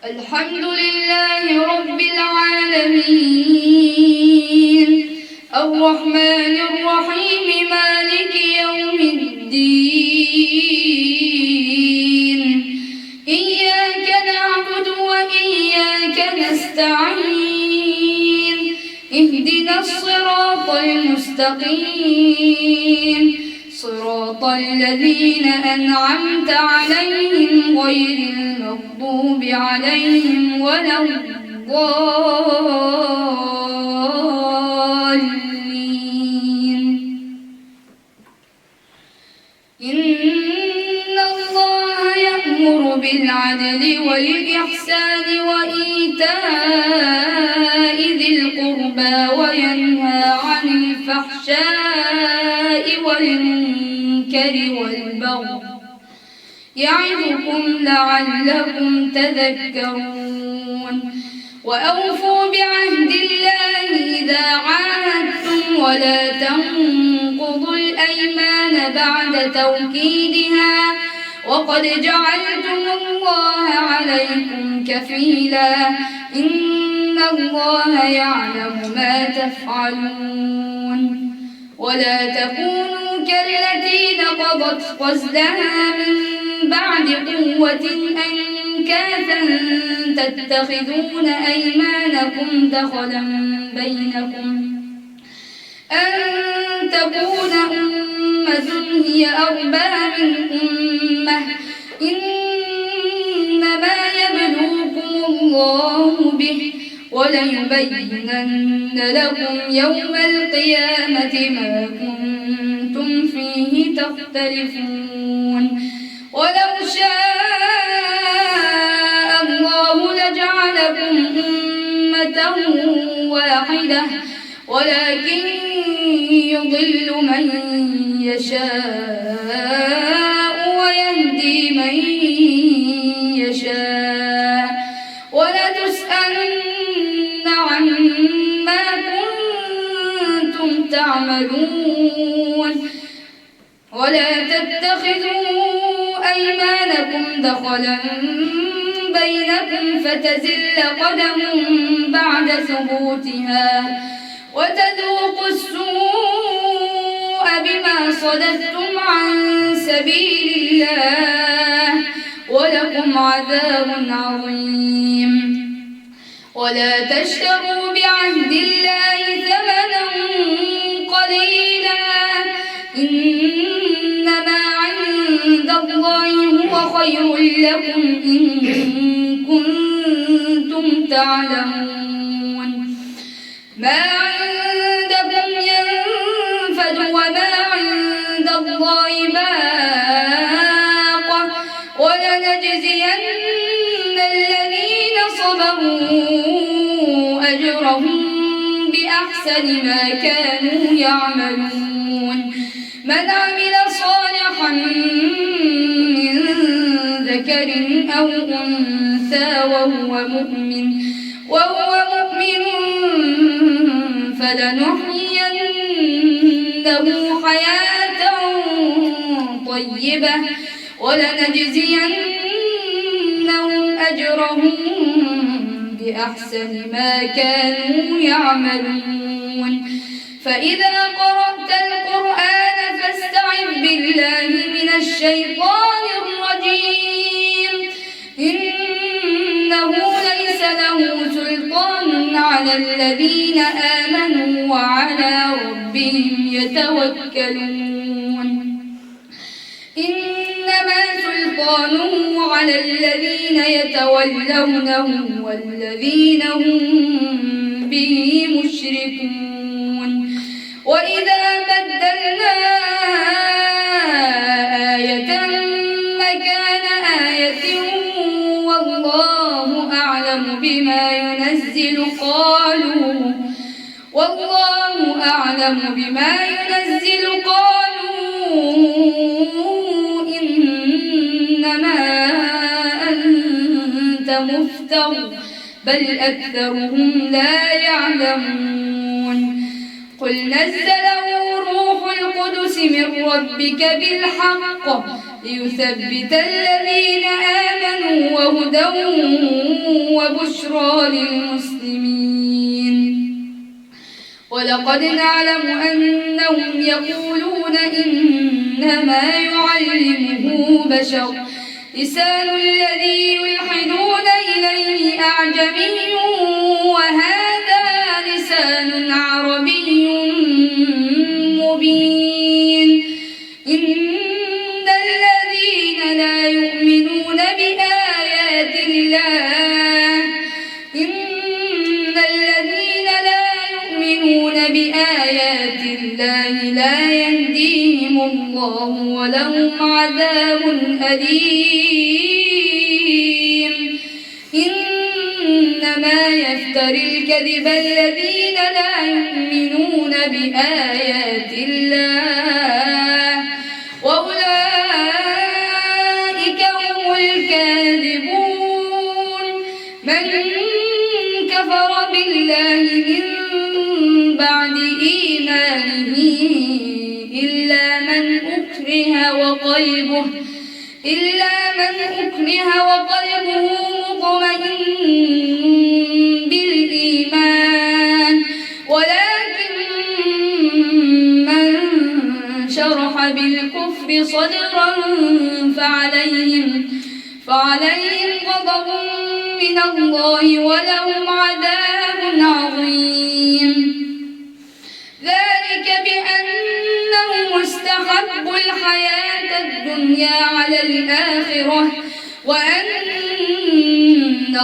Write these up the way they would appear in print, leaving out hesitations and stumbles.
الحمد لله رب العالمين الرحمن الرحيم مالك يوم الدين إياك نعبد وإياك نستعين اهدنا الصراط المستقيم صراط الذين أنعمت عليهم غير المغضوب عليهم ولا الضالين. إن الله يأمر بالعدل والإحسان وإيتاء ذي القربى وينهى عن الفحشاء والمنكر والبغي يعظكم لعلكم تذكرون. وأوفوا بعهد الله إذا عاهدتم ولا تنقضوا الأيمان بعد توكيدها وقد جعلتم الله عليكم كفيلا إن الله يعلم ما تفعلون. ولا تكونوا كالتي نقضت غزلها من بعد قوة أنكاثا تتخذون أيمانكم دخلا بينكم أن تكون أمة هي أربى من أمة إنما يبلوكم الله به وليبينن لكم يوم القيامة ما كنتم فيه تختلفون. ولو شاء الله لجعلكم أمة واحدة ولكن يضل من يشاء ويهدي من يشاء ولتسألن عما كنتم تعملون. ولا تتخذوا أيمانكم دخلا بينكم فتزل قدم بعد ثبوتها وتذوقوا السوء بما صددتم عن سبيل الله ولكم عذاب عظيم. ولا تشتروا بعهد الله ثمنا قليلا إنما عند الله هو خير لكم إن كنتم تعلمون. ما عندكم ينفد وما عند الله باق ولنجزين الذين صبروا أجرهم بأحسن ما كانوا يعملون. من عمل صالحا من ذكر أو أنثى وهو مؤمن فلنحيينه حياة طيبة ولنجزينهم أجرهم بأحسن ما كانوا يعملون. فإذا قرأت القرآن فاستعذ بالله من الشيطان الرجيم إنه ليس له سلطان على الذين آمنوا وعلى ربهم يتوكلون. إنما سلطانه على الذين يتولونه والذين هم به مشركون. وإذا بدلنا آية مكان آية والله أعلم بما ينزل قالوا إنما أنت مفتر بل أكثرهم لا يعلمون. قل نزله روح القدس من ربك بالحق ليثبت الذين آمنوا وهدى وبشرى للمسلمين. ولقد نعلم أنهم يقولون إنما يعلمه بشر لسان الذي يلحدون إليه أعجمي وهذا لسان عربي مبين. إن الذين لا يؤمنون بآيات الله لا يهديهم الله ولهم عذاب أليم. إنما يفتري الكذب الذين لا يؤمنون بآيات الله وأولئك هم الكاذبون. من كفر بالله من بعد إيمانه إلا من أكره وقلبه مطمئن بالإيمان ولكن من شرح بالكفر صدرا فعليهم غضب من الله ولهم عذاب عظيم. ذلك بأنهم استحبوا الحياة الدنيا على الآخرة وأن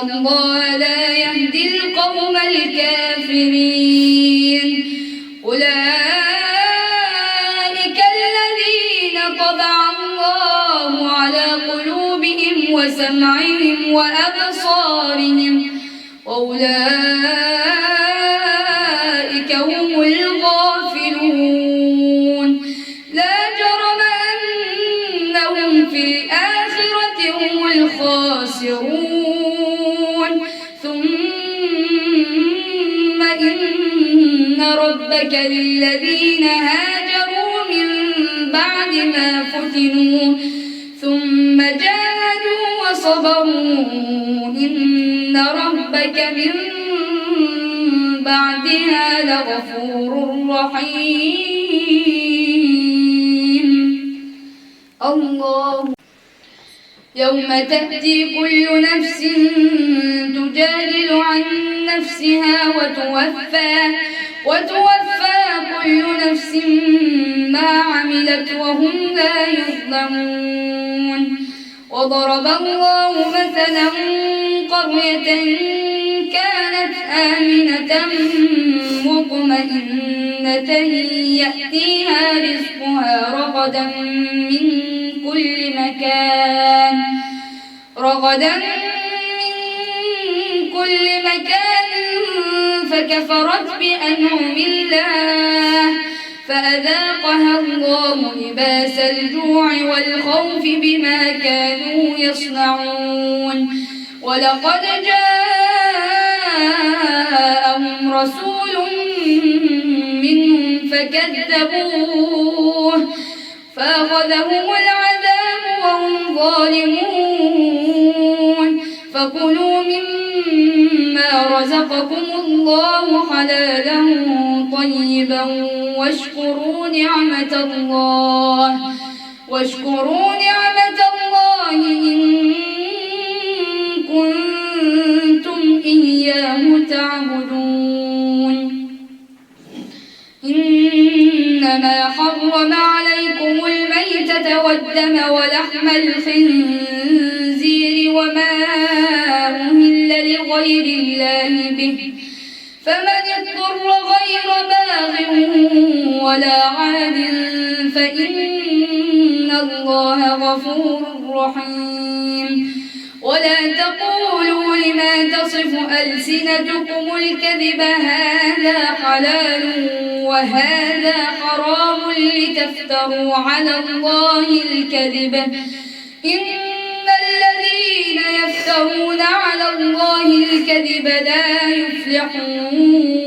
الله لا يهدي القوم الكافرين. أولئك الذين طبع الله على قلوبهم وسمعهم وأبصارهم وأولئك هم الغافلون. لا جرم أنهم في الآخرة هم الخاسرون. ثم إن ربك للذين هاجروا من بعد ما فتنوا ثم جاهدوا وصبروا إن ربك من بعدها لغفور رحيم. الله يوم تأتي كل نفس تجادل عن نفسها وتوفى كل نفس ما عملت وهم لا يظلمون. وضرب الله مثلا قرية كانت آمنة مطمئنة يأتيها رزقها رغدا من كل مكان فكفرت بأنعم الله فأذاقها الله لباس الجوع والخوف بما كانوا يصنعون. ولقد جاءهم رسول منهم فكذبوه فأخذهم العذاب وهم ظالمون. فكلوا مما رزقكم الله حلالا طيبا واشكروا نعمة الله إن كنتم إياه تعبدون. إنما حرم عليكم الميتة والدم ولحم الخنزير وما أهل لغير الله به فمن اضطر غير باغ ولا عاد فإن الله غفور رحيم. ولا تقولوا لما تصف ألسنتكم الكذب هذا حلال وهذا حرام لتفتروا على الله الكذب. إن الذين يفترون على الله الكذب لا يفلحون.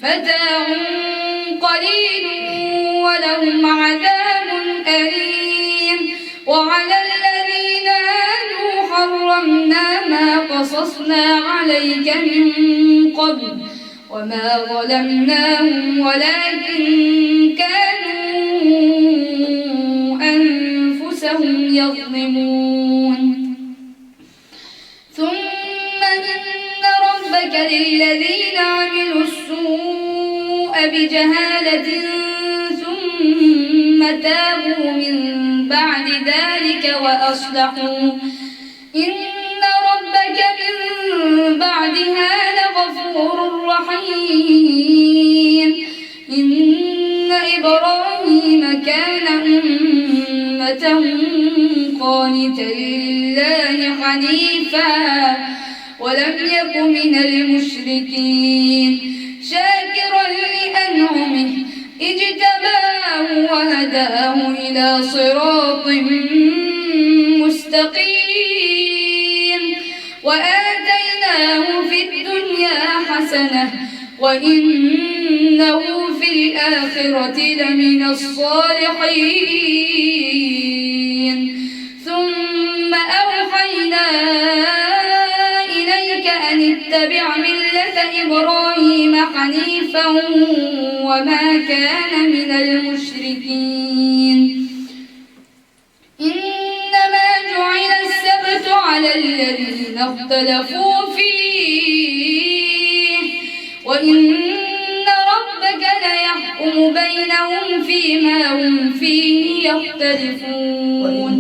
متاع قليل ولهم عذاب أليم. وعلى الذين هادوا حرمنا حرمنا ما قصصنا عليك من قبل وما ظلمناهم ولكن كانوا أنفسهم يظلمون ثم إن ربك للذين عملوا السوء بجهالة ثم تابوا من بعد ذلك وأصلحوا إن ربك من بعدها لغفور رحيم إن إبراهيم كان أمة قانتا لله حنيفا ولم يك من المشركين شاكرا لأنعمه اجتباه وهداه إلى صراط مستقيم وآتيناه في الدنيا حسنة وإنه في الآخرة لمن الصالحين ثم أوحينا إليك أن اتبع ملة إبراهيم حنيفا وما كان من المشركين إنما جعل السبت على الذين اختلفوا فيه وإن ربك ليحكم بينهم فيما هم فيه يختلفون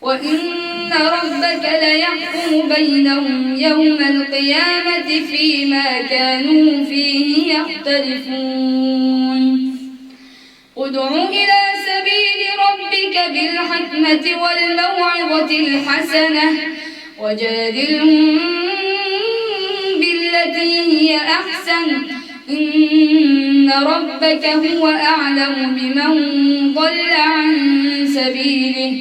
وإن ربك ليحكم بينهم يوم القيامة فيما كانوا فيه يختلفون ادع إلى سبيل ربك بالحكمة والموعظة الحسنة وجادلهم بالتي هي أحسن إن ربك هو أعلم بمن ضل عن سبيله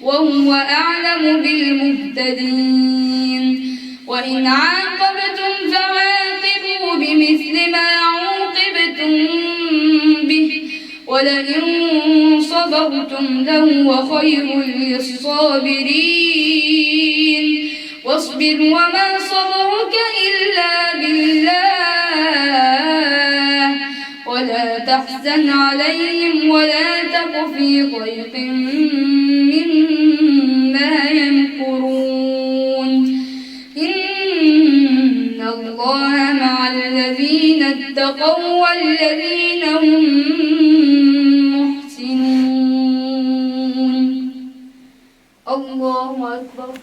وهو أعلم بالمهتدين وإن عاقبتم فعاقبوا بمثل ما عوقبتم به ولئن صبرتم لهو خير للصابرين واصبر وما صبرك إلا بالله ولا تحزن عليهم ولا تك في ضيق مما يمكرون إن الله مع الذين اتقوا والذين هم محسنون الله أكبر.